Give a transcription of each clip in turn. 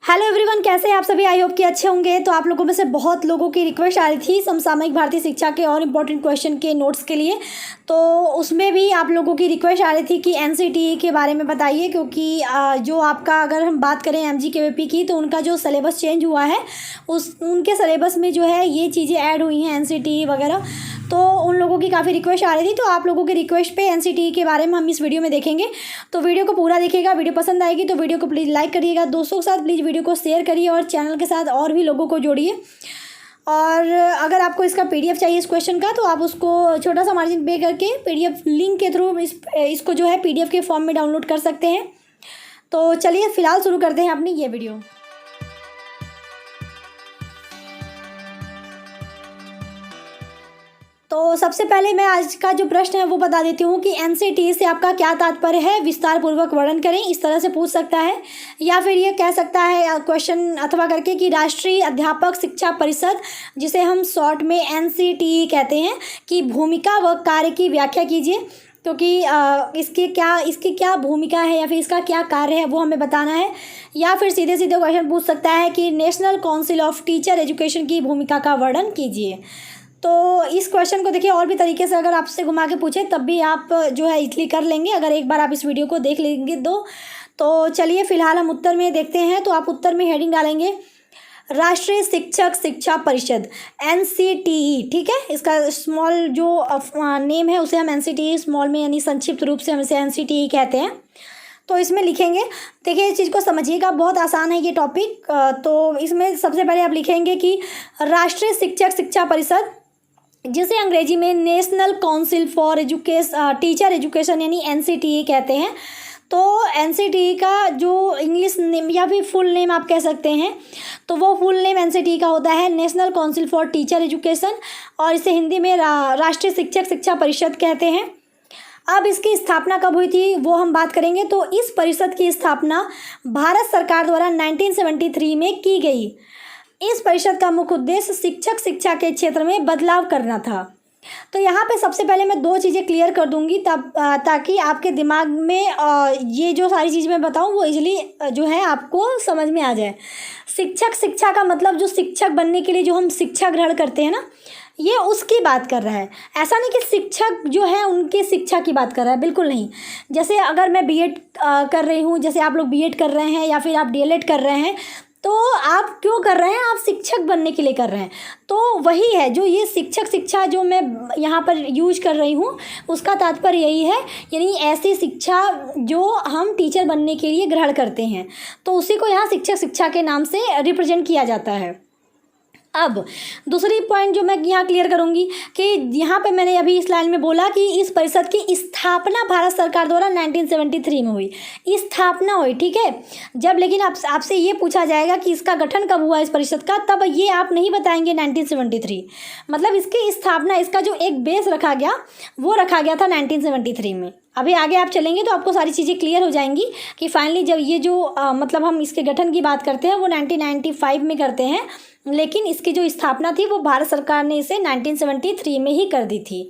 Hello everyone, कैसे हैं आप सभी। आई होप कि अच्छे होंगे। तो आप लोगों में से बहुत लोगों की रिक्वेस्ट आ रही थी समसामयिक भारतीय शिक्षा के और इम्पोर्टेंट क्वेश्चन के नोट्स के लिए। तो उसमें भी आप लोगों की रिक्वेस्ट आ रही थी कि एनसीटीई के बारे में बताइए, क्योंकि जो आपका अगर हम बात करें एमजीकेवीपी की, तो उनका जो सिलेबस चेंज हुआ है उनके सिलेबस में जो है ये चीज़ें ऐड हुई हैं एनसीटीई वगैरह। तो उन लोगों की काफ़ी रिक्वेस्ट आ रही थी। तो आप लोगों की रिक्वेस्ट पे एनसीटीई के बारे में हम इस वीडियो में देखेंगे। तो वीडियो को पूरा देखिएगा। वीडियो पसंद आएगी तो वीडियो को प्लीज़ लाइक करिएगा, दोस्तों के साथ प्लीज़ वीडियो को शेयर करिए और चैनल के साथ और भी लोगों को जोड़िए। और अगर आपको इसका पीडीएफ चाहिए इस क्वेश्चन का, तो आप उसको छोटा सा मार्जिन पे करके पीडीएफ लिंक के थ्रू इसको जो है पीडीएफ के फॉर्म में डाउनलोड कर सकते हैं। तो चलिए फ़िलहाल शुरू करते हैं अपनी ये वीडियो। तो सबसे पहले मैं आज का जो प्रश्न है वो बता देती हूँ कि एनसीटीई से आपका क्या तात्पर्य है, विस्तार पूर्वक वर्णन करें। इस तरह से पूछ सकता है, या फिर ये कह सकता है क्वेश्चन अथवा करके कि राष्ट्रीय अध्यापक शिक्षा परिषद, जिसे हम शॉर्ट में एनसीटीई कहते हैं, की भूमिका व कार्य की व्याख्या कीजिए। क्योंकि इसकी क्या भूमिका है या फिर इसका क्या कार्य है वो हमें बताना है। या फिर सीधे सीधे क्वेश्चन पूछ सकता है कि national council of teacher education की भूमिका का वर्णन कीजिए। तो इस क्वेश्चन को देखिए और भी तरीके से अगर आपसे घुमा के पूछे तब भी आप जो है इजली कर लेंगे, अगर एक बार आप इस वीडियो को देख लेंगे तो चलिए फ़िलहाल हम उत्तर में देखते हैं। तो आप उत्तर में हेडिंग डालेंगे राष्ट्रीय शिक्षक शिक्षा परिषद, एनसीटीई। ठीक है, इसका स्मॉल जो नेम है उसे हम एनसीटीई स्मॉल में यानी संक्षिप्त रूप से हम इसे एनसीटीई कहते हैं। तो इसमें लिखेंगे, देखिए इस चीज़ को समझिएगा, बहुत आसान है ये टॉपिक। तो इसमें सबसे पहले आप लिखेंगे कि राष्ट्रीय शिक्षक शिक्षा परिषद, जिसे अंग्रेजी में national council for teacher education यानी एनसीटीई कहते हैं। तो एनसीटीई का जो इंग्लिश नेम या फिर फुल नेम आप कह सकते हैं, तो वो फुल नेम एनसीटीई का होता है national council for teacher education, और इसे हिंदी में राष्ट्रीय शिक्षक शिक्षा परिषद कहते हैं। अब इसकी स्थापना कब हुई थी वो हम बात करेंगे। तो इस परिषद की स्थापना भारत सरकार द्वारा 1973 में की गई। इस परिषद का मुख्य उद्देश्य शिक्षक शिक्षा के क्षेत्र में बदलाव करना था। तो यहाँ पे सबसे पहले मैं दो चीज़ें क्लियर कर दूंगी ताकि आपके दिमाग में ये जो सारी चीज़ मैं बताऊँ वो इजली जो है आपको समझ में आ जाए। शिक्षक शिक्षा का मतलब जो शिक्षक बनने के लिए जो हम शिक्षा ग्रहण करते हैं ना, ये उसकी बात कर रहा है। ऐसा नहीं कि शिक्षक जो है उनकी शिक्षा की बात कर रहा है, बिल्कुल नहीं। जैसे अगर मैं बीएड कर रही हूँ, जैसे आप लोग बीएड कर रहे हैं या फिर आप डीएलएड कर रहे हैं, तो आप क्यों कर रहे हैं, आप शिक्षक बनने के लिए कर रहे हैं। तो वही है जो ये शिक्षक शिक्षा जो मैं यहाँ पर यूज कर रही हूँ, उसका तात्पर्य यही है, यानी ऐसी शिक्षा जो हम टीचर बनने के लिए ग्रहण करते हैं, तो उसी को यहाँ शिक्षक शिक्षा के नाम से रिप्रेजेंट किया जाता है। अब दूसरी पॉइंट जो मैं यहाँ क्लियर करूँगी कि यहाँ पे मैंने अभी इस लाइन में बोला कि इस परिषद की स्थापना भारत सरकार द्वारा 1973 में हुई, स्थापना हुई। ठीक है, जब लेकिन आपसे ये पूछा जाएगा कि इसका गठन कब हुआ इस परिषद का, तब ये आप नहीं बताएंगे 1973। मतलब इसकी स्थापना, इसका जो एक बेस रखा गया वो रखा गया था 1973 में। अभी आगे आप चलेंगे तो आपको सारी चीज़ें क्लियर हो जाएंगी कि फाइनली जब ये जो मतलब हम इसके गठन की बात करते हैं वो 1995 में करते हैं, लेकिन इसकी जो स्थापना थी वो भारत सरकार ने इसे 1973 में ही कर दी थी।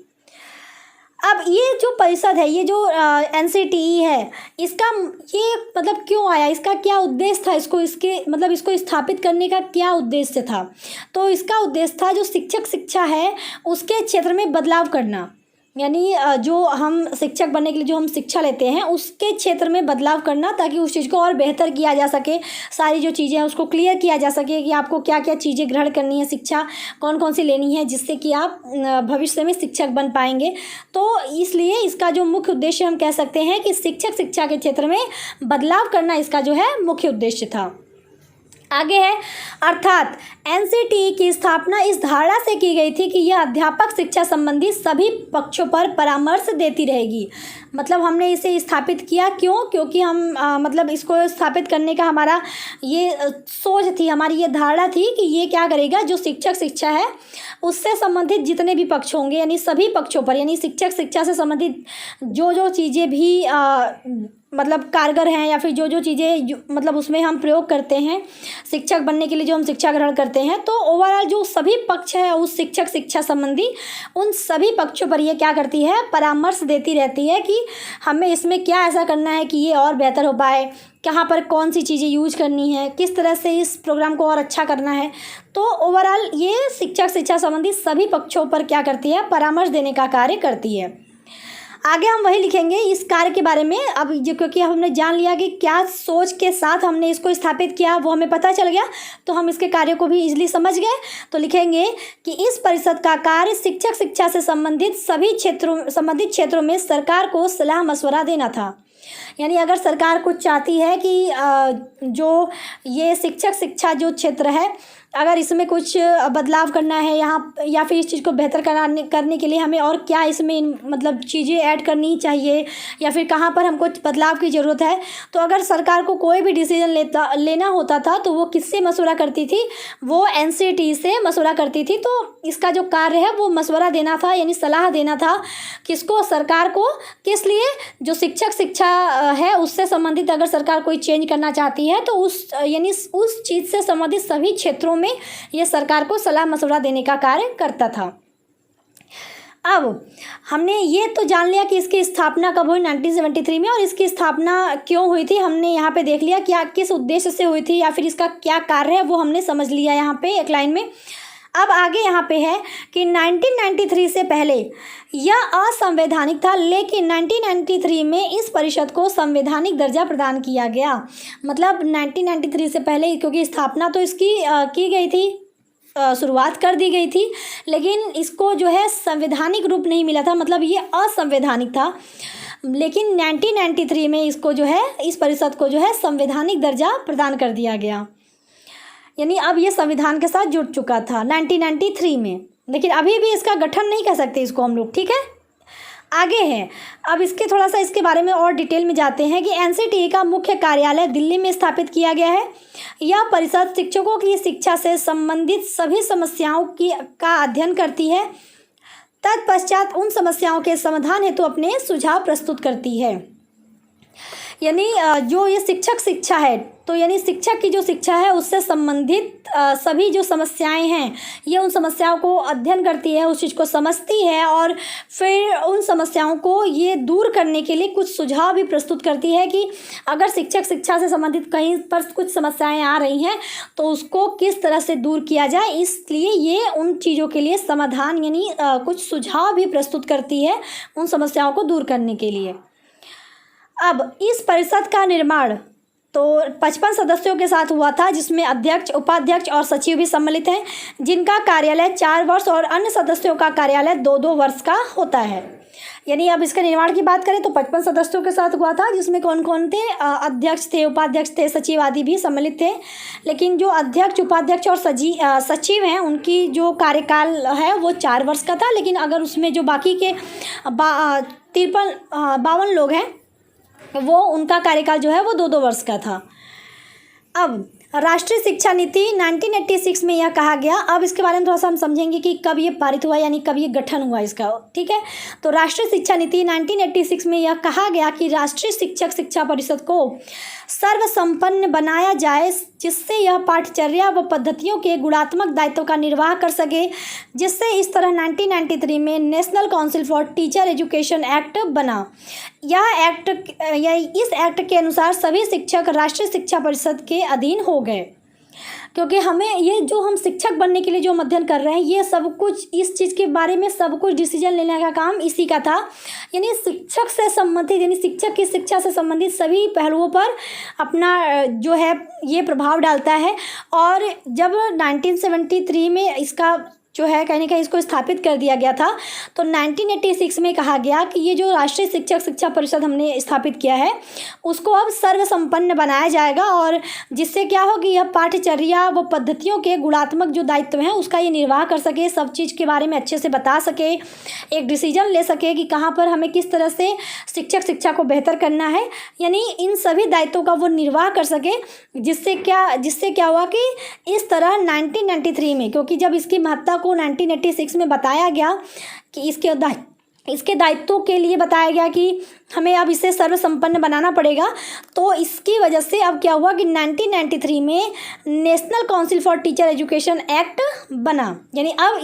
अब ये जो परिषद है, ये जो एनसीटीई है, इसका ये मतलब क्यों आया, इसका क्या उद्देश्य था, इसको स्थापित करने का क्या उद्देश्य था। तो इसका उद्देश्य था जो शिक्षक शिक्षा है उसके क्षेत्र में बदलाव करना, यानी जो हम शिक्षक बनने के लिए जो हम शिक्षा लेते हैं उसके क्षेत्र में बदलाव करना, ताकि उस चीज़ को और बेहतर किया जा सके, सारी जो चीज़ें हैं उसको क्लियर किया जा सके कि आपको क्या क्या चीज़ें ग्रहण करनी है, शिक्षा कौन कौन सी लेनी है, जिससे कि आप भविष्य में शिक्षक बन पाएंगे। तो इसलिए इसका जो मुख्य उद्देश्य हम कह सकते हैं कि शिक्षक शिक्षा के क्षेत्र में बदलाव करना इसका जो है मुख्य उद्देश्य था। आगे है, अर्थात एनसीटीई की स्थापना इस धारणा से की गई थी कि यह अध्यापक शिक्षा संबंधी सभी पक्षों पर परामर्श देती रहेगी। मतलब हमने इसे स्थापित किया क्यों, क्योंकि हम मतलब इसको स्थापित करने का हमारा ये सोच थी, हमारी ये धारणा थी कि ये क्या करेगा, जो शिक्षक शिक्षा है उससे संबंधित जितने भी पक्ष होंगे, यानी सभी पक्षों पर, यानी शिक्षक शिक्षा से संबंधित जो चीज़ें भी मतलब कारगर हैं या फिर जो चीज़ें मतलब उसमें हम प्रयोग करते हैं शिक्षक बनने के लिए जो हम शिक्षा ग्रहण करते हैं, तो ओवरऑल जो सभी पक्ष है उस शिक्षक शिक्षा संबंधी उन सभी पक्षों पर ये क्या करती है, परामर्श देती रहती है कि हमें इसमें क्या ऐसा करना है कि ये और बेहतर हो पाए, कहाँ पर कौन सी चीज़ें यूज करनी है, किस तरह से इस प्रोग्राम को और अच्छा करना है। तो ओवरऑल ये शिक्षा संबंधी सभी पक्षों पर क्या करती है, परामर्श देने का कार्य करती है। आगे हम वही लिखेंगे इस कार्य के बारे में। अब जो क्योंकि हमने जान लिया कि क्या सोच के साथ हमने इसको स्थापित किया वो हमें पता चल गया, तो हम इसके कार्य को भी इजीली समझ गए। तो लिखेंगे कि इस परिषद का कार्य शिक्षा से संबंधित सभी क्षेत्रों में सरकार को सलाह मशवरा देना था। यानी अगर सरकार कुछ चाहती है कि जो ये शिक्षा जो क्षेत्र है, अगर इसमें कुछ बदलाव करना है यहाँ, या फिर इस चीज़ को बेहतर करने के लिए हमें और क्या इसमें मतलब चीज़ें ऐड करनी चाहिए, या फिर कहाँ पर हमको बदलाव की ज़रूरत है, तो अगर सरकार को कोई भी डिसीजन लेना होता था तो वो किससे मशवरा करती थी, वो NCT से मशवरा करती थी। तो इसका जो कार्य है वो मशवरा देना था, यानी सलाह देना था किसको, सरकार को। किस लिए, जो शिक्षा है उससे संबंधित अगर सरकार कोई चेंज करना चाहती है तो उस चीज़ से संबंधित सभी क्षेत्रों में ये सरकार को सलाह मशवरा देने का कार्य करता था। अब हमने ये तो जान लिया कि इसकी स्थापना कब हुई, 1973 में, और इसकी स्थापना क्यों हुई थी हमने यहाँ पे देख लिया, क्या किस उद्देश्य से हुई थी या फिर इसका क्या कार्य है वो हमने समझ लिया यहाँ पे एक लाइन में। अब आगे यहाँ पे है कि 1993 से पहले यह असंवैधानिक था, लेकिन 1993 में इस परिषद को संवैधानिक दर्जा प्रदान किया गया। मतलब 1993 से पहले, क्योंकि स्थापना तो इसकी की गई थी, शुरुआत कर दी गई थी, लेकिन इसको जो है संवैधानिक रूप नहीं मिला था, मतलब ये असंवैधानिक था। लेकिन 1993 में इसको जो है, इस परिषद को जो है संवैधानिक दर्जा प्रदान कर दिया गया। यानी अब ये संविधान के साथ जुड़ चुका था 1993 में, लेकिन अभी भी इसका गठन नहीं कर सकते इसको हम लोग, ठीक है। आगे है, अब इसके थोड़ा सा इसके बारे में और डिटेल में जाते हैं कि NCT का मुख्य कार्यालय दिल्ली में स्थापित किया गया है। यह परिषद शिक्षकों की शिक्षा से संबंधित सभी समस्याओं का अध्ययन करती है, तत्पश्चात उन समस्याओं के समाधान हेतु अपने सुझाव प्रस्तुत करती है। यानी जो ये शिक्षा है, तो यानी शिक्षक की जो शिक्षा है उससे संबंधित सभी जो समस्याएं हैं, ये उन समस्याओं को अध्ययन करती है, उस चीज़ को समझती है, और फिर उन समस्याओं को ये दूर करने के लिए कुछ सुझाव भी प्रस्तुत करती है कि अगर शिक्षा से संबंधित कहीं पर कुछ समस्याएं आ रही हैं तो उसको किस तरह से दूर किया जाए। इसलिए ये उन चीज़ों के लिए समाधान यानी कुछ सुझाव भी प्रस्तुत करती है उन समस्याओं को दूर करने के लिए। अब इस परिषद का निर्माण तो 55 सदस्यों के साथ हुआ था, जिसमें अध्यक्ष, उपाध्यक्ष और सचिव भी सम्मिलित हैं, जिनका कार्यालय 4 वर्ष और अन्य सदस्यों का कार्यालय 2-2 वर्ष का होता है। यानी अब इसके निर्माण की बात करें तो 55 सदस्यों के साथ हुआ था, जिसमें कौन कौन थे, अध्यक्ष थे, उपाध्यक्ष थे, सचिव आदि भी सम्मिलित थे। लेकिन जो अध्यक्ष, उपाध्यक्ष और सचिव हैं उनकी जो कार्यकाल है वो 4 वर्ष का था, लेकिन अगर उसमें जो बाकी के 52 लोग हैं वो उनका कार्यकाल जो है वो 2-2 वर्ष का था। अब राष्ट्रीय शिक्षा नीति 1986 में यह कहा गया। अब इसके बारे में थोड़ा सा हम समझेंगे कि कब ये पारित हुआ, यानी कब ये गठन हुआ इसका, ठीक है। तो राष्ट्रीय शिक्षा नीति 1986 में यह कहा गया कि राष्ट्रीय शिक्षा परिषद को सर्वसंपन्न बनाया जाए, जिससे यह पाठ्यचर्या व पद्धतियों के गुणात्मक दायित्व का निर्वाह कर सके, जिससे इस तरह 1993 में national council for teacher education act बना। इस एक्ट के अनुसार सभी शिक्षक राष्ट्रीय शिक्षा परिषद के अधीन हो गए, क्योंकि हमें ये जो हम शिक्षक बनने के लिए जो अध्ययन कर रहे हैं ये सब कुछ, इस चीज़ के बारे में सब कुछ डिसीजन लेने का काम इसी का था। यानी शिक्षक से संबंधित, यानी शिक्षक की शिक्षा से संबंधित सभी पहलुओं पर अपना जो है ये प्रभाव डालता है। और जब 1973 में इसका जो है कहीं ना कहीं इसको स्थापित कर दिया गया था, तो 1986 में कहा गया कि ये जो राष्ट्रीय शिक्षा परिषद हमने स्थापित किया है उसको अब सर्वसंपन्न बनाया जाएगा, और जिससे क्या होगी, यह पाठ्यचर्या व पद्धतियों के गुणात्मक जो दायित्व हैं उसका ये निर्वाह कर सके, सब चीज़ के बारे में अच्छे से बता सके, एक डिसीजन ले सके कि कहाँ पर हमें किस तरह से शिक्षा को बेहतर करना है। यानी इन सभी दायित्वों का वो निर्वाह कर सके, जिससे क्या हुआ कि इस तरह 1993 में, क्योंकि जब इसकी महत्ता को 1986 में बताया गया कि इसके इसके दायित्वों के लिए बताया गया कि हमें अब इसे सर्वसंपन्न बनाना पड़ेगा। तो इसकी वजह से अब क्या हुआ कि 1993 में national council for teacher education act बना। यानी अब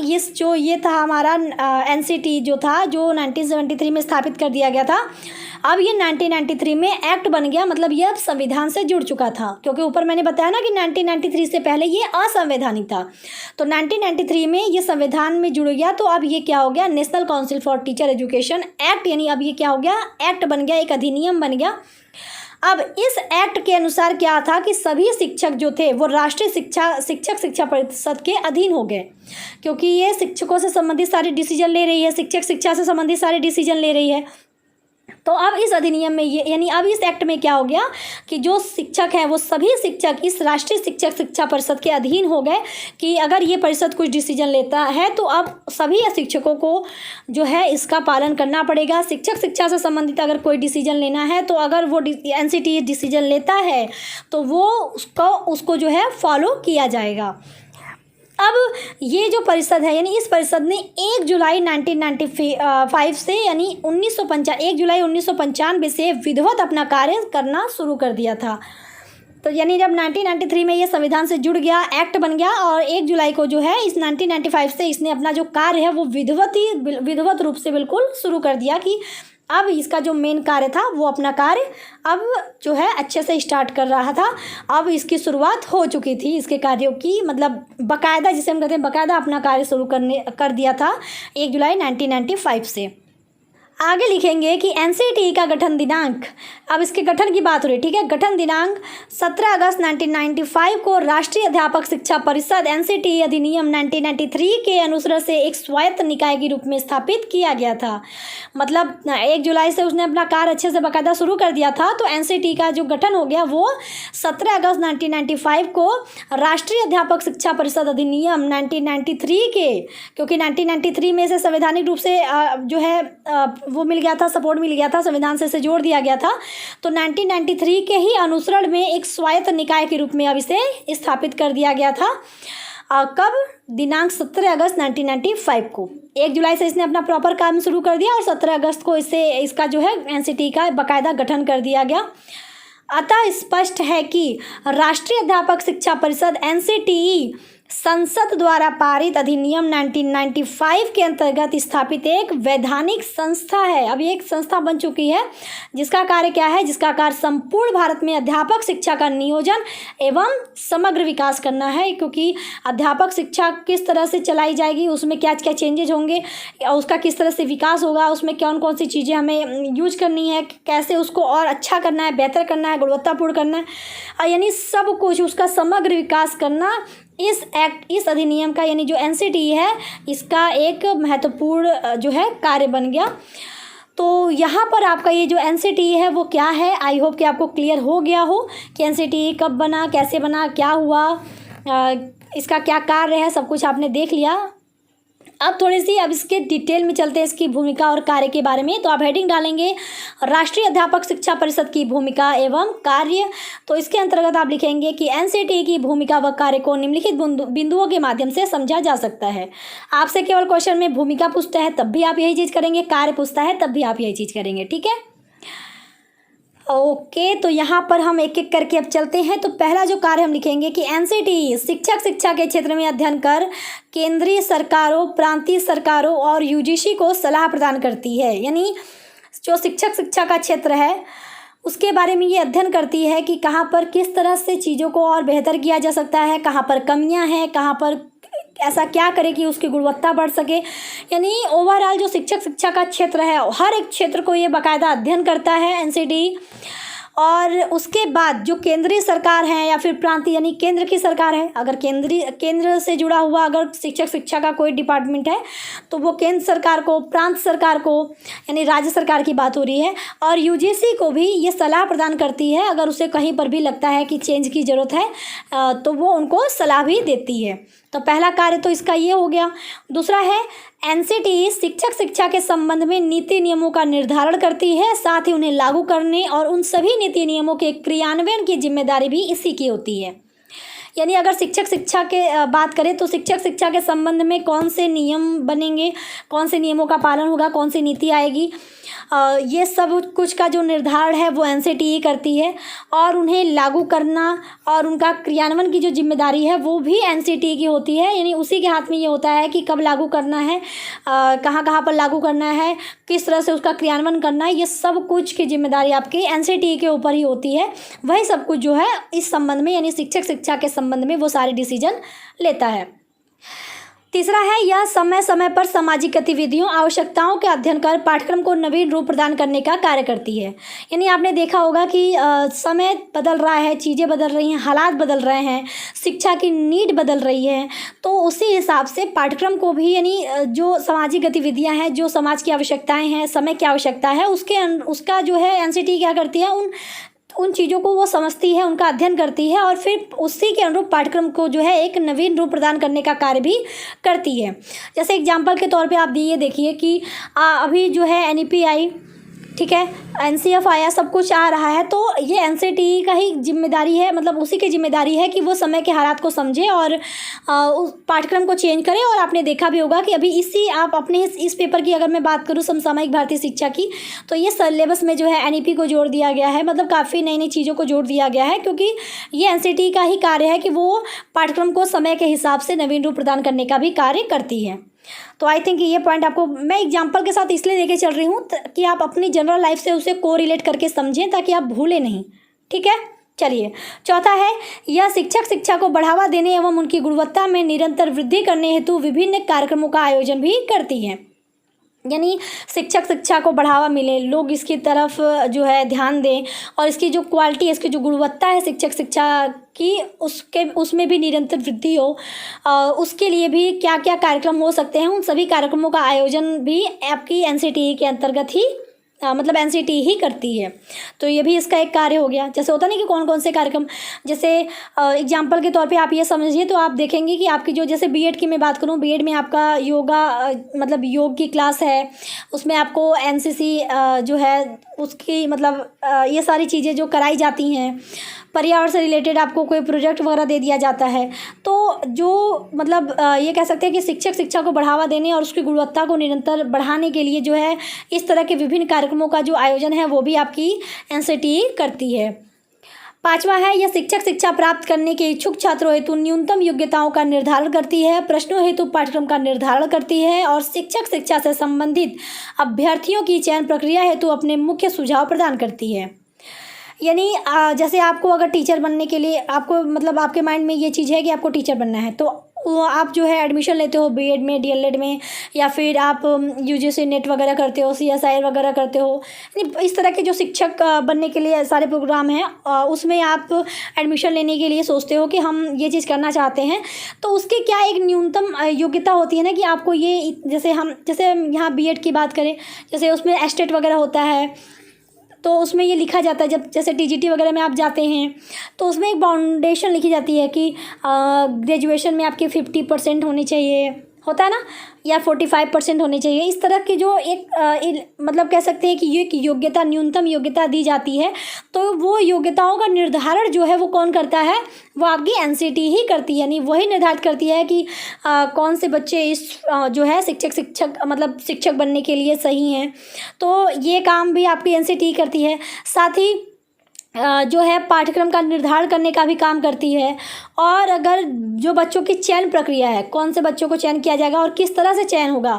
ये था हमारा एनसीटी जो था, जो 1973 में स्थापित कर दिया गया था, अब ये 1993 में एक्ट बन गया। मतलब ये अब संविधान से जुड़ चुका था, क्योंकि ऊपर मैंने बताया ना कि 1993 से पहले ये असंवैधानिक था। तो 1993 में ये संविधान में जुड़ गया, तो अब ये क्या हो गया, national council for teacher education act. यानी अब ये क्या हो गया, एक्ट बन गया, एक अधिनियम बन गया। अब इस एक्ट के अनुसार क्या था कि सभी शिक्षक जो थे वो राष्ट्रीय शिक्षा परिषद के अधीन हो गए, क्योंकि ये शिक्षकों से संबंधित सारे डिसीजन ले रही है, शिक्षक शिक्षा से संबंधित सारे डिसीजन ले रही है। तो अब इस अधिनियम में ये, यानी अब इस एक्ट में क्या हो गया कि जो शिक्षक हैं वो सभी शिक्षक इस राष्ट्रीय शिक्षा परिषद के अधीन हो गए, कि अगर ये परिषद कुछ डिसीजन लेता है तो अब सभी शिक्षकों को जो है इसका पालन करना पड़ेगा। शिक्षक शिक्षा से संबंधित अगर कोई डिसीजन लेना है तो अगर वो एनसीटी डिसीजन लेता है तो वो उसको जो है फॉलो किया जाएगा। अब ये जो परिषद है, यानी इस परिषद ने 1 जुलाई 1995 से, यानी 1 जुलाई 1995 से विधिवत अपना कार्य करना शुरू कर दिया था। तो यानी जब 1993 में ये संविधान से जुड़ गया, एक्ट बन गया, और 1 जुलाई को जो है इस 1995 से इसने अपना जो कार्य है वो विधिवत रूप से बिल्कुल शुरू कर दिया, कि अब इसका जो मेन कार्य था वो अपना कार्य अब जो है अच्छे से स्टार्ट कर रहा था। अब इसकी शुरुआत हो चुकी थी इसके कार्यों की, मतलब बाकायदा, जिसे हम कहते हैं बाकायदा अपना कार्य शुरू कर दिया था 1 जुलाई 1995 से। आगे लिखेंगे कि एनसीटी का गठन दिनांक, अब इसके गठन की बात हो रही, ठीक है। गठन दिनांक 17 अगस्त 1995 को राष्ट्रीय अध्यापक शिक्षा परिषद एनसीटी अधिनियम 1993 के अनुसार से एक स्वायत्त निकाय के रूप में स्थापित किया गया था। मतलब 1 जुलाई से उसने अपना कार्य अच्छे से बाकायदा शुरू कर दिया था। तो एनसीटी का जो गठन हो गया वो 17 अगस्त 1995 को राष्ट्रीय अध्यापक शिक्षा परिषद अधिनियम 1993 के, क्योंकि 1993 में से संवैधानिक रूप से जो है वो मिल गया था, सपोर्ट मिल गया था, संविधान से इसे जोड़ दिया गया था। तो 1993 के ही अनुसरण में एक स्वायत्त निकाय के रूप में अब इसे स्थापित कर दिया गया था। कब, दिनांक 17 अगस्त 1995 को। 1 जुलाई से इसने अपना प्रॉपर काम शुरू कर दिया और 17 अगस्त को इसका जो है एनसीटी का बाकायदा गठन कर दिया गया। अतः स्पष्ट है कि राष्ट्रीय अध्यापक शिक्षा परिषद एनसीटी संसद द्वारा पारित अधिनियम 1995 के अंतर्गत स्थापित एक वैधानिक संस्था है। अब ये एक संस्था बन चुकी है जिसका कार्य क्या है, जिसका कार्य संपूर्ण भारत में अध्यापक शिक्षा का नियोजन एवं समग्र विकास करना है। क्योंकि अध्यापक शिक्षा किस तरह से चलाई जाएगी, उसमें क्या क्या चेंजेज होंगे, उसका किस तरह से विकास होगा, उसमें कौन कौन सी चीज़ें हमें यूज करनी है, कैसे उसको और अच्छा करना है, बेहतर करना है, गुणवत्तापूर्ण करना है, यानी सब कुछ उसका समग्र विकास करना इस अधिनियम का, यानी जो एनसीटी है इसका एक महत्वपूर्ण जो है कार्य बन गया। तो यहाँ पर आपका ये जो एनसीटी है वो क्या है, आई होप कि आपको क्लियर हो गया हो कि एनसीटी कब बना, कैसे बना, क्या हुआ, इसका क्या कार्य है, सब कुछ आपने देख लिया। अब अब इसके डिटेल में चलते हैं, इसकी भूमिका और कार्य के बारे में। तो आप हेडिंग डालेंगे राष्ट्रीय अध्यापक शिक्षा परिषद की भूमिका एवं कार्य। तो इसके अंतर्गत आप लिखेंगे कि एनसीटी की भूमिका व कार्य को निम्नलिखित बिंदुओं के माध्यम से समझा जा सकता है। आपसे केवल क्वेश्चन में भूमिका पूछता है तब भी आप यही चीज़ करेंगे, कार्य पूछता है तब भी आप यही चीज़ करेंगे, ठीक है। ओके, तो यहाँ पर हम एक एक करके अब चलते हैं। तो पहला जो कार्य हम लिखेंगे कि एनसीटी शिक्षक शिक्षा के क्षेत्र में अध्ययन कर केंद्रीय सरकारों, प्रांतीय सरकारों और यूजीसी को सलाह प्रदान करती है। यानी जो शिक्षक शिक्षा का क्षेत्र है उसके बारे में ये अध्ययन करती है कि कहाँ पर किस तरह से चीज़ों को और बेहतर किया जा सकता है, कहाँ पर कमियाँ हैं, कहाँ पर ऐसा क्या करे कि उसकी गुणवत्ता बढ़ सके। यानी ओवरऑल जो शिक्षक शिक्षा का क्षेत्र है हर एक क्षेत्र को ये बाकायदा अध्ययन करता है एनसीटी। और उसके बाद जो केंद्रीय सरकार है या फिर प्रांतीय, यानी केंद्र की सरकार है, अगर केंद्र से जुड़ा हुआ अगर शिक्षक शिक्षा का कोई डिपार्टमेंट है तो वो केंद्र सरकार को, प्रांत सरकार को, यानी राज्य सरकार की बात हो रही है, और यूजीसी को भी ये सलाह प्रदान करती है। अगर उसे कहीं पर भी लगता है कि चेंज की ज़रूरत है तो वो उनको सलाह भी देती है। तो पहला कार्य तो इसका ये हो गया। दूसरा है एनसीटी शिक्षक शिक्षा के संबंध में नीति नियमों का निर्धारण करती है, साथ ही उन्हें लागू करने और उन सभी नीति नियमों के क्रियान्वयन की जिम्मेदारी भी इसी की होती है। यानी अगर शिक्षक शिक्षा के बात करें तो शिक्षक शिक्षा के संबंध में कौन से नियम बनेंगे, कौन से नियमों का पालन होगा, कौन सी नीति आएगी, ये सब कुछ का जो निर्धारण है वो एनसीटीई करती है। और उन्हें लागू करना और उनका क्रियान्वयन की जो जिम्मेदारी है वो भी एनसीटीई की होती है। यानी उसी के हाथ में ये होता है कि कब लागू करना है, कहाँ कहाँ पर लागू करना है, किस तरह से उसका क्रियान्वयन करना है, ये सब कुछ की जिम्मेदारी आपकी एनसीटीई के ऊपर ही होती है। वही सब कुछ जो है इस संबंध में यानी शिक्षक शिक्षा के संबंध में वो सारे डिसीजन लेता है। तीसरा है, यह समय समय पर सामाजिक गतिविधियों आवश्यकताओं के अध्ययन कर पाठ्यक्रम को नवीन रूप प्रदान करने का कार्य करती है। यानी आपने देखा होगा कि समय बदल रहा है, चीज़ें बदल रही हैं, हालात बदल रहे हैं, शिक्षा की नीड बदल रही है, तो उसी हिसाब से पाठ्यक्रम को भी यानी जो सामाजिक गतिविधियाँ हैं, जो समाज की आवश्यकताएँ हैं, समय की आवश्यकता है, उसका जो है एनसीटीई क्या करती है, उन चीज़ों को वो समझती है, उनका अध्ययन करती है और फिर उसी के अनुरूप पाठ्यक्रम को जो है एक नवीन रूप प्रदान करने का कार्य भी करती है। जैसे एग्जाम्पल के तौर पे आप ये देखिए कि अभी जो है एनईपी आई, ठीक है, एनसीएफ आया, सब कुछ आ रहा है, तो ये एनसीटीई का ही जिम्मेदारी है, मतलब उसी की जिम्मेदारी है कि वो समय के हालात को समझे और उस पाठ्यक्रम को चेंज करे। और आपने देखा भी होगा कि अभी आप अपने इस पेपर की अगर मैं बात करूँ समसामयिक भारतीय शिक्षा की, तो ये सिलेबस में जो है एनईपी को जोड़ दिया गया है, मतलब काफ़ी नई नई चीज़ों को जोड़ दिया गया है, क्योंकि ये एनसीटीई का ही कार्य है कि वो पाठ्यक्रम को समय के हिसाब से नवीन रूप प्रदान करने का भी कार्य करती है। तो आई थिंक ये पॉइंट आपको मैं एग्जांपल के साथ इसलिए लेके चल रही हूँ कि आप अपनी जनरल लाइफ से उसे कोरिलेट करके समझें, ताकि आप भूलें नहीं। ठीक है, चलिए चौथा है, यह शिक्षक शिक्षा को बढ़ावा देने एवं उनकी गुणवत्ता में निरंतर वृद्धि करने हेतु विभिन्न कार्यक्रमों का आयोजन भी करती है। यानी शिक्षक शिक्षा को बढ़ावा मिले, लोग इसकी तरफ जो है ध्यान दें और इसकी जो क्वालिटी है, इसकी जो गुणवत्ता है शिक्षक शिक्षा की, उसमें भी निरंतर वृद्धि हो, उसके लिए भी क्या क्या कार्यक्रम हो सकते हैं, उन सभी कार्यक्रमों का आयोजन भी आपकी एनसीटीई के अंतर्गत ही मतलब एनसीटीई ही करती है। तो ये भी इसका एक कार्य हो गया। जैसे होता नहीं कि कौन कौन से कार्यक्रम, जैसे एग्जांपल के तौर पे आप ये समझिए, तो आप देखेंगे कि आपकी जो जैसे बीएड की मैं बात करूँ, बीएड में आपका योगा मतलब योग की क्लास है, उसमें आपको एनसीसी जो है उसकी मतलब ये सारी चीज़ें जो कराई जाती हैं, पर्यावरण से रिलेटेड आपको कोई प्रोजेक्ट वगैरह दे दिया जाता है। तो जो मतलब ये कह सकते हैं कि शिक्षक शिक्षा को बढ़ावा देने और उसकी गुणवत्ता को निरंतर बढ़ाने के लिए जो है इस तरह के विभिन्न कार्यक्रमों का जो आयोजन है वो भी आपकी एनसीटीई करती है। पांचवा है, यह शिक्षक शिक्षा प्राप्त करने के इच्छुक छात्रों हेतु न्यूनतम योग्यताओं का निर्धारण करती है, प्रश्नों हेतु पाठ्यक्रम का निर्धारण करती है और शिक्षक शिक्षा से संबंधित अभ्यर्थियों की चयन प्रक्रिया हेतु अपने मुख्य सुझाव प्रदान करती है। यानी जैसे आपको अगर टीचर बनने के लिए आपको मतलब आपके माइंड में ये चीज़ है कि आपको टीचर बनना है, तो आप जो है एडमिशन लेते हो बीएड में, डीएलएड में, या फिर आप यूजीसी नेट वगैरह करते हो, सीएसआईआर वगैरह करते हो, यानी इस तरह के जो शिक्षक बनने के लिए सारे प्रोग्राम हैं, उसमें आप एडमिशन लेने के लिए सोचते हो कि हम ये चीज़ करना चाहते हैं। तो उसके क्या एक न्यूनतम योग्यता होती है ना कि आपको ये जैसे यहाँ बीएड की बात करें, जैसे उसमें एस्टेट वगैरह होता है, तो उसमें ये लिखा जाता है, जब जैसे टीजीटी वगैरह में आप जाते हैं तो उसमें एक बाउंडेशन लिखी जाती है कि ग्रेजुएशन में आपके 50% होनी चाहिए, होता है ना, या 45% होनी चाहिए। इस तरह की जो एक मतलब कह सकते हैं कि ये एक योग्यता, न्यूनतम योग्यता दी जाती है। तो वो योग्यताओं का निर्धारण जो है वो कौन करता है, वो आपकी एनसीटीई ही करती है। यानी वही निर्धारित करती है कि कौन से बच्चे इस जो है शिक्षक बनने के लिए सही हैं। तो ये काम भी आपकी एनसीटीई करती है। साथ ही जो है पाठ्यक्रम का निर्धारण करने का भी काम करती है। और अगर जो बच्चों की चयन प्रक्रिया है, कौन से बच्चों को चयन किया जाएगा और किस तरह से चयन होगा,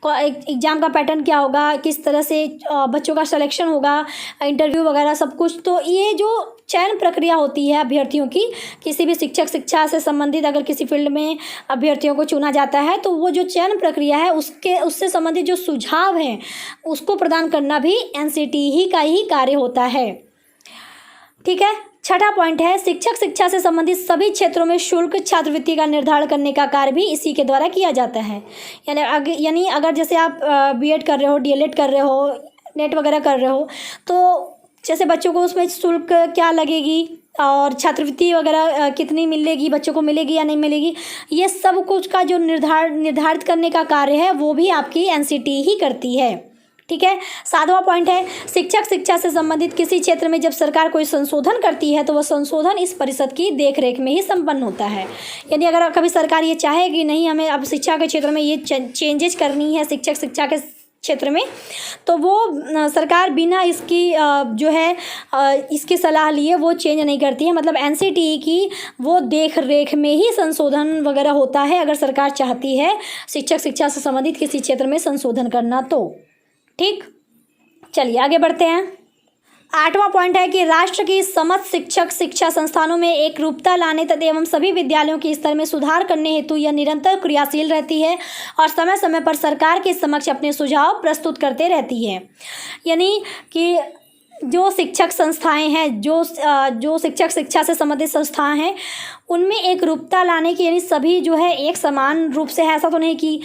एग्ज़ाम का पैटर्न क्या होगा, किस तरह से बच्चों का सिलेक्शन होगा, इंटरव्यू वगैरह सब कुछ, तो ये जो चयन प्रक्रिया होती है अभ्यर्थियों की, किसी भी शिक्षक शिक्षा से संबंधित अगर किसी फील्ड में अभ्यर्थियों को चुना जाता है, तो वो जो चयन प्रक्रिया है उससे संबंधित जो सुझाव हैं उसको प्रदान करना भी एनसीटीई का ही कार्य होता है। ठीक है, छठा पॉइंट है, शिक्षक शिक्षा से संबंधित सभी क्षेत्रों में शुल्क छात्रवृत्ति का निर्धारण करने का कार्य भी इसी के द्वारा किया जाता है। यानी अगर जैसे आप बीएड कर रहे हो, डीएलएड कर रहे हो, नेट वगैरह कर रहे हो, तो जैसे बच्चों को उसमें शुल्क क्या लगेगी और छात्रवृत्ति वगैरह कितनी मिलेगी, बच्चों को मिलेगी या नहीं मिलेगी, ये सब कुछ का जो निर्धारित करने का कार्य है वो भी आपकी एनसीटीई ही करती है। ठीक है। 7वां पॉइंट है, शिक्षक शिक्षा से संबंधित किसी क्षेत्र में जब सरकार कोई संशोधन करती है तो वह संशोधन इस परिषद की देखरेख में ही संपन्न होता है। यानी अगर कभी सरकार ये चाहे कि नहीं हमें अब शिक्षा के क्षेत्र में ये चेंजेस करनी है शिक्षक शिक्षा के क्षेत्र में, तो वो सरकार बिना इसकी जो है इसकी सलाह लिए वो चेंज नहीं करती है। मतलब एनसीटीई की वो देख रेख में ही संशोधन वगैरह होता है अगर सरकार चाहती है शिक्षक शिक्षा से संबंधित किसी क्षेत्र में संशोधन करना तो। ठीक, चलिए आगे बढ़ते हैं। 8वां पॉइंट है कि राष्ट्र की समस्त शिक्षक शिक्षा संस्थानों में एक रूपता लाने तथा एवं सभी विद्यालयों के स्तर में सुधार करने हेतु यह निरंतर क्रियाशील रहती है और समय समय पर सरकार के समक्ष अपने सुझाव प्रस्तुत करते रहती है। यानी कि जो शिक्षक संस्थाएं हैं, जो शिक्षक शिक्षा से संबंधित संस्थाएं हैं, उनमें एक रूपता लाने की, यानी सभी जो है एक समान रूप से है। ऐसा तो नहीं कि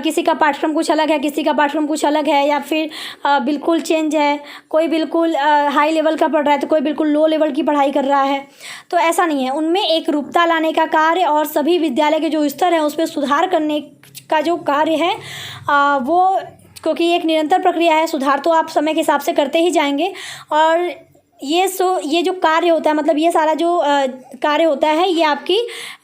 किसी का पाठ्यक्रम कुछ अलग है, किसी का पाठ्यक्रम कुछ अलग है, या फिर बिल्कुल चेंज है, कोई बिल्कुल हाई लेवल का पढ़ रहा है तो कोई बिल्कुल लो लेवल की पढ़ाई कर रहा है, तो ऐसा नहीं है। उनमें एक रूपता लाने का कार्य और सभी विद्यालय के जो स्तर है उस पर सुधार करने का जो कार्य है वो, क्योंकि एक निरंतर प्रक्रिया है, सुधार तो आप समय के हिसाब से करते ही जाएंगे। और ये जो कार्य होता है, मतलब ये सारा जो कार्य होता है ये आपकी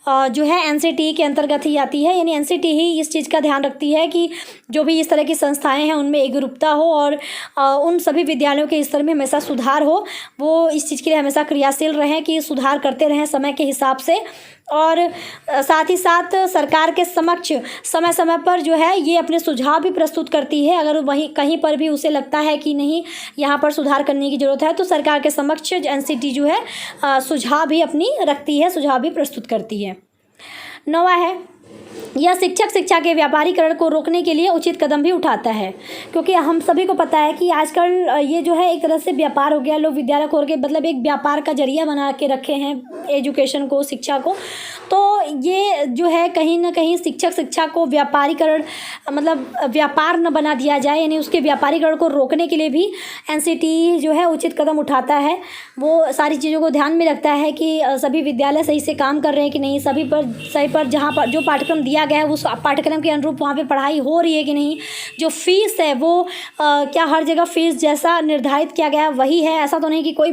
जो है एनसीटीई के अंतर्गत ही आती है। यानी एनसीटीई ही इस चीज़ का ध्यान रखती है कि जो भी इस तरह की संस्थाएं हैं उनमें एकरूपता हो और उन सभी विद्यालयों के स्तर में हमेशा सुधार हो। वो इस चीज़ के लिए हमेशा क्रियाशील रहें कि सुधार करते रहें समय के हिसाब से। और साथ ही साथ सरकार के समक्ष समय समय पर जो है ये अपने सुझाव भी प्रस्तुत करती है। अगर वहीं कहीं पर भी उसे लगता है कि नहीं यहाँ पर सुधार करने की ज़रूरत है तो सरकार के समक्ष एनसीटीई जो है सुझाव भी अपनी रखती है, सुझाव भी प्रस्तुत करती है। 9वां है, यह शिक्षक शिक्षा के व्यापारीकरण को रोकने के लिए उचित कदम भी उठाता है। क्योंकि हम सभी को पता है कि आजकल ये जो है एक तरह से व्यापार हो गया, लोग विद्यालय खोल के मतलब एक व्यापार का जरिया बना के रखे हैं एजुकेशन को, शिक्षा को। तो ये जो है कहीं ना कहीं शिक्षक शिक्षा को व्यापारीकरण, मतलब व्यापार न बना दिया जाए, यानी उसके व्यापारीकरण को रोकने के लिए भी एनसीटीई जो है उचित कदम उठाता है। वो सारी चीज़ों को ध्यान में रखता है कि सभी विद्यालय सही से काम कर रहे हैं कि नहीं, सही पर जहाँ पर जो पाठ्यक्रम दिया गया है उस पाठ्यक्रम के अनुरूप वहाँ पे पढ़ाई हो रही है कि नहीं, जो फीस है वो क्या हर जगह फीस जैसा निर्धारित किया गया है वही है, ऐसा तो नहीं कि कोई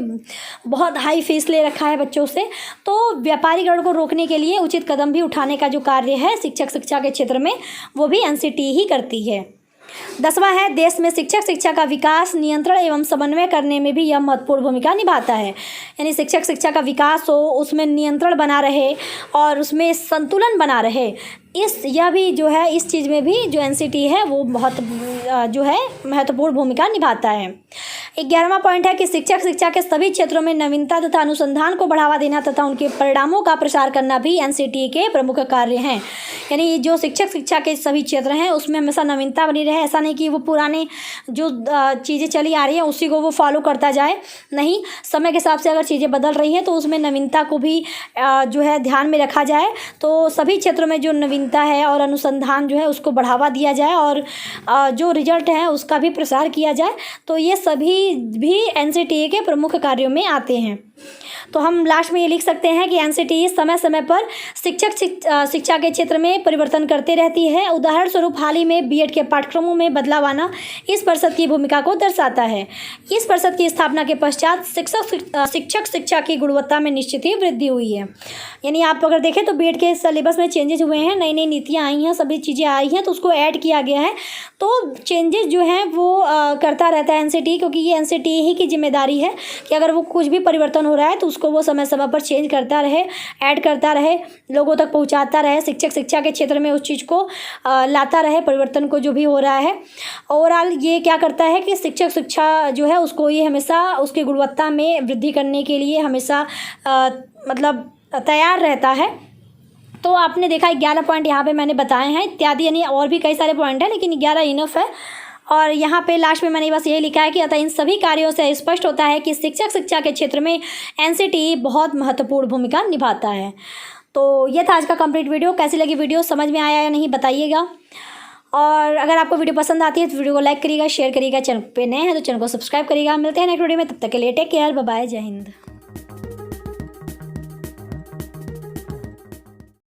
बहुत हाई फीस ले रखा है बच्चों से। तो व्यापारीकरण को रोकने के लिए उचित कदम भी उठाने का जो कार्य है शिक्षक शिक्षा के क्षेत्र में वो भी एनसीटीई ही करती है। 10वां है, देश में शिक्षक शिक्षा का विकास, नियंत्रण एवं समन्वय करने में भी यह महत्वपूर्ण भूमिका निभाता है। यानी शिक्षक शिक्षा का विकास हो, उसमें नियंत्रण बना रहे और उसमें संतुलन बना रहे, यह भी जो है इस चीज़ में भी जो एनसीटीई है वो बहुत जो है महत्वपूर्ण भूमिका निभाता है। 11वां पॉइंट है कि शिक्षक शिक्षा के सभी क्षेत्रों में नवीनता तथा अनुसंधान को बढ़ावा देना तथा उनके परिणामों का प्रसार करना भी एनसीटीई के प्रमुख कार्य हैं। यानी जो शिक्षक शिक्षा के सभी क्षेत्र हैं उसमें हमेशा नवीनता बनी रहे। ऐसा नहीं कि वो पुराने जो चीज़ें चली आ रही हैं उसी को वो फॉलो करता जाए, नहीं, समय के हिसाब से अगर चीज़ें बदल रही हैं तो उसमें नवीनता को भी जो है ध्यान में रखा जाए। तो सभी क्षेत्रों में जो नवीनता है और अनुसंधान जो है उसको बढ़ावा दिया जाए और जो रिजल्ट है उसका भी प्रसार किया जाए। तो ये सभी भी एनसीटीई के प्रमुख कार्यों में आते हैं। तो हम लास्ट में ये लिख सकते हैं कि एनसीटीई समय समय पर शिक्षक शिक्षा के क्षेत्र में परिवर्तन करते रहती है। उदाहरण स्वरूप हाल ही में बीएड के पाठ्यक्रमों में बदलाव आना इस परिषद की भूमिका को दर्शाता है। इस परिषद की स्थापना के पश्चात शिक्षक शिक्षा की गुणवत्ता में निश्चित ही वृद्धि हुई है। यानी आप अगर देखें तो बीएड के सिलेबस में चेंजेस हुए हैं, नई नई नीतियाँ आई हैं, सभी चीज़ें आई हैं तो उसको ऐड किया गया है। तो चेंजेस जो हैं वो करता रहता है एनसीटीई, क्योंकि ये एनसीटीई ही की जिम्मेदारी है कि अगर वो कुछ भी परिवर्तन हो रहा है तो उसको वो समय समय पर चेंज करता रहे, ऐड करता रहे, लोगों तक पहुंचाता रहे, शिक्षक शिक्षा के क्षेत्र में उस चीज़ को लाता रहे, परिवर्तन को जो भी हो रहा है। ओवरऑल ये क्या करता है कि शिक्षक शिक्षा जो है उसको ये हमेशा उसकी गुणवत्ता में वृद्धि करने के लिए हमेशा मतलब तैयार रहता है। तो आपने देखा 11 पॉइंट यहाँ पे मैंने बताए हैं इत्यादि, यानी और भी कई सारे पॉइंट हैं लेकिन 11 इनफ है। और यहाँ पे लास्ट में मैंने बस ये लिखा है कि अतः इन सभी कार्यों से स्पष्ट होता है कि शिक्षक शिक्षा के क्षेत्र में एनसीटीई बहुत महत्वपूर्ण भूमिका निभाता है। तो ये था आज का कंप्लीट वीडियो। कैसी लगी वीडियो, समझ में आया या नहीं बताइएगा। और अगर आपको वीडियो पसंद आती है तो वीडियो को लाइक करिएगा, शेयर करिएगा, चैनल पे नए हैं तो चैनल को सब्सक्राइब करिएगा। मिलते हैं नेक्स्ट वीडियो में, तब तक के लिए टेक केयर, बाय बाय, जय हिंद।